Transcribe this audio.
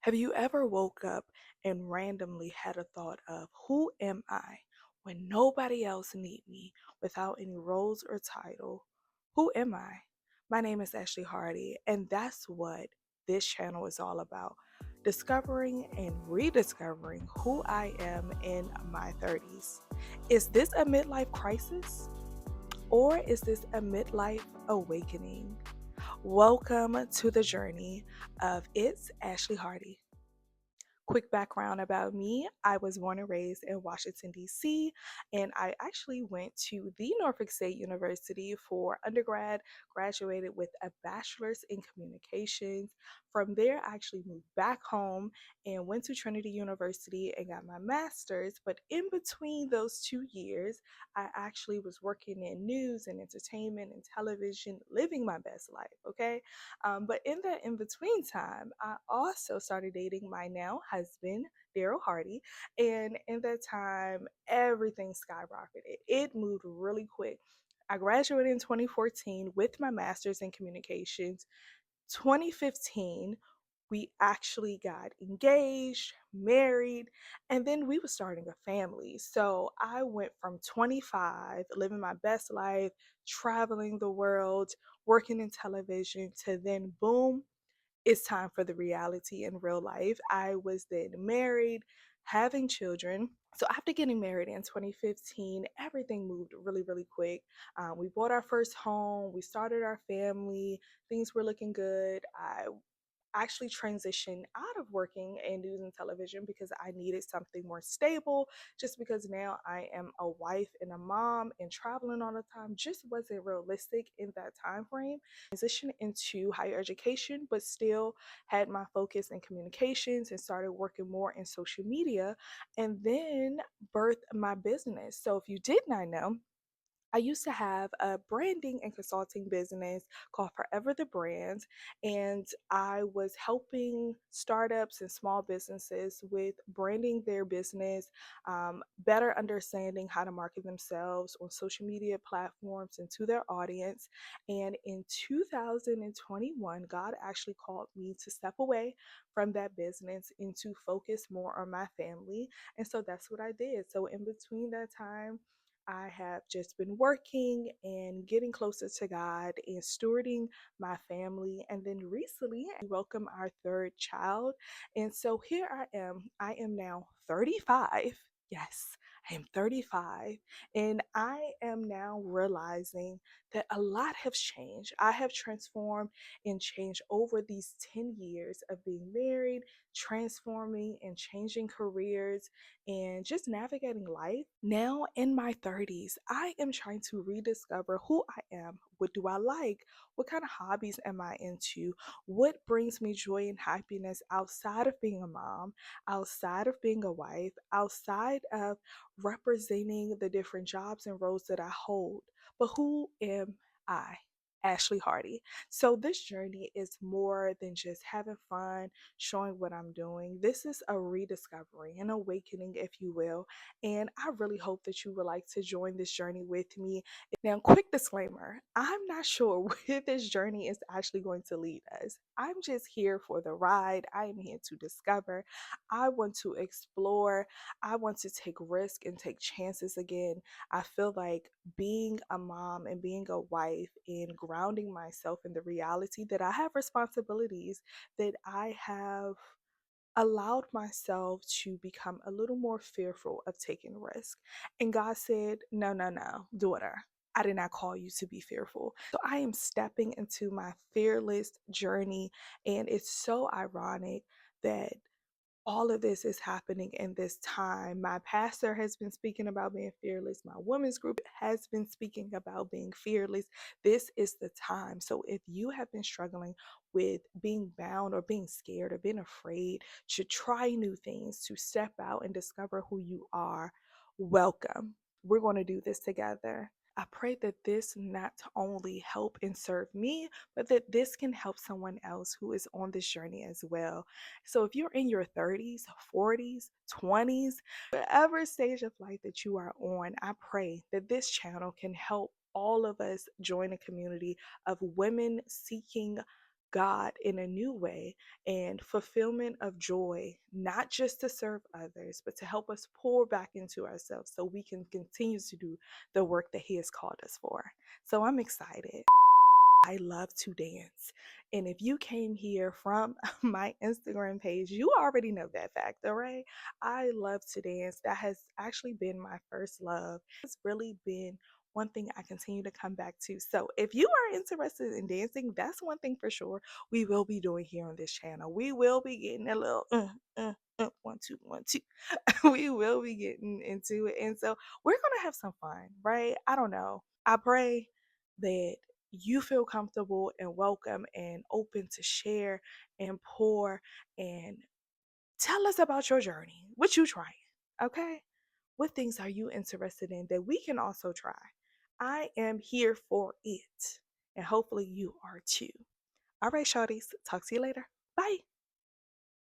Have you ever woke up and randomly had a thought of who am I when nobody else need me without any roles or title? Who am I? My name is Ashley Hardy, and that's what this channel is all about. Discovering and rediscovering who I am in my 30s. Is this a midlife crisis or is this a midlife awakening? Welcome to the journey of It's Ashley Hardy. Quick background about me: I was born and raised in Washington, D.C., and I actually went to the Norfolk State University for undergrad, graduated with a bachelor's in communications. From there, I actually moved back home and went to Trinity University and got my master's. But in between those 2 years, I actually was working in news and entertainment and television, living my best life, okay? But in that in between time, I also started dating my now husband, Daryl Hardy. And in that time, everything skyrocketed. It moved really quick. I graduated in 2014 with my master's in communications. 2015, we actually got engaged, married, and then we were starting a family. So I went from 25, living my best life, traveling the world, working in television, to then boom, it's time for the reality in real life. I was then married, having children. So after getting married in 2015, everything moved really, really quick. We bought our first home, we started our family, things were looking good. I actually transitioned out of working in news and television because I needed something more stable, just because now I am a wife and a mom, and traveling all the time just wasn't realistic in that time frame. Transitioned into higher education, but still had my focus in communications and started working more in social media, and then birthed my business. So if you did not know, I used to have a branding and consulting business called Forever the Brand, and I was helping startups and small businesses with branding their business, better understanding how to market themselves on social media platforms and to their audience. And in 2021, God actually called me to step away from that business and to focus more on my family. And so that's what I did. So in between that time, I have just been working and getting closer to God and stewarding my family. And then recently, we welcomed our third child. And so here I am. I am now 35. Yes, I am 35. And I am now realizing that a lot has changed. I have transformed and changed over these 10 years of being married, transforming and changing careers, and just navigating life. Now in my 30s, I am trying to rediscover who I am. What do I like? What kind of hobbies am I into? What brings me joy and happiness outside of being a mom, outside of being a wife, outside of representing the different jobs and roles that I hold? But who am I? Ashley Hardy. So, this journey is more than just having fun, showing what I'm doing. This is a rediscovery, an awakening, if you will. And I really hope that you would like to join this journey with me. Now, quick disclaimer: I'm not sure where this journey is actually going to lead us. I'm just here for the ride. I am here to discover. I want to explore. I want to take risk and take chances again. I feel like being a mom and being a wife and grounding myself in the reality that I have responsibilities, that I have allowed myself to become a little more fearful of taking risk. And God said, no, no, no, daughter. I did not call you to be fearful. So I am stepping into my fearless journey. And it's so ironic that all of this is happening in this time. My pastor has been speaking about being fearless. My women's group has been speaking about being fearless. This is the time. So if you have been struggling with being bound or being scared or being afraid to try new things, to step out and discover who you are, welcome. We're going to do this together. I pray that this not only help and serve me, but that this can help someone else who is on this journey as well. So if you're in your 30s, 40s, 20s, whatever stage of life that you are on, I pray that this channel can help all of us join a community of women seeking God in a new way and fulfillment of joy, not just to serve others, but to help us pour back into ourselves so we can continue to do the work that He has called us for. So I'm excited. I love to dance. And if you came here from my Instagram page, you already know that fact, all right? I love to dance. That has actually been my first love. It's really been one thing I continue to come back to. So if you are interested in dancing, that's one thing for sure we will be doing here on this channel. We will be getting a little 1 2 1 2. We will be getting into it. And so we're gonna have some fun, right? I don't know. I pray that you feel comfortable and welcome and open to share and pour and tell us about your journey. What you trying? Okay? What things are you interested in that we can also try? I am here for it. And hopefully you are too. All right, shawties. Talk to you later. Bye.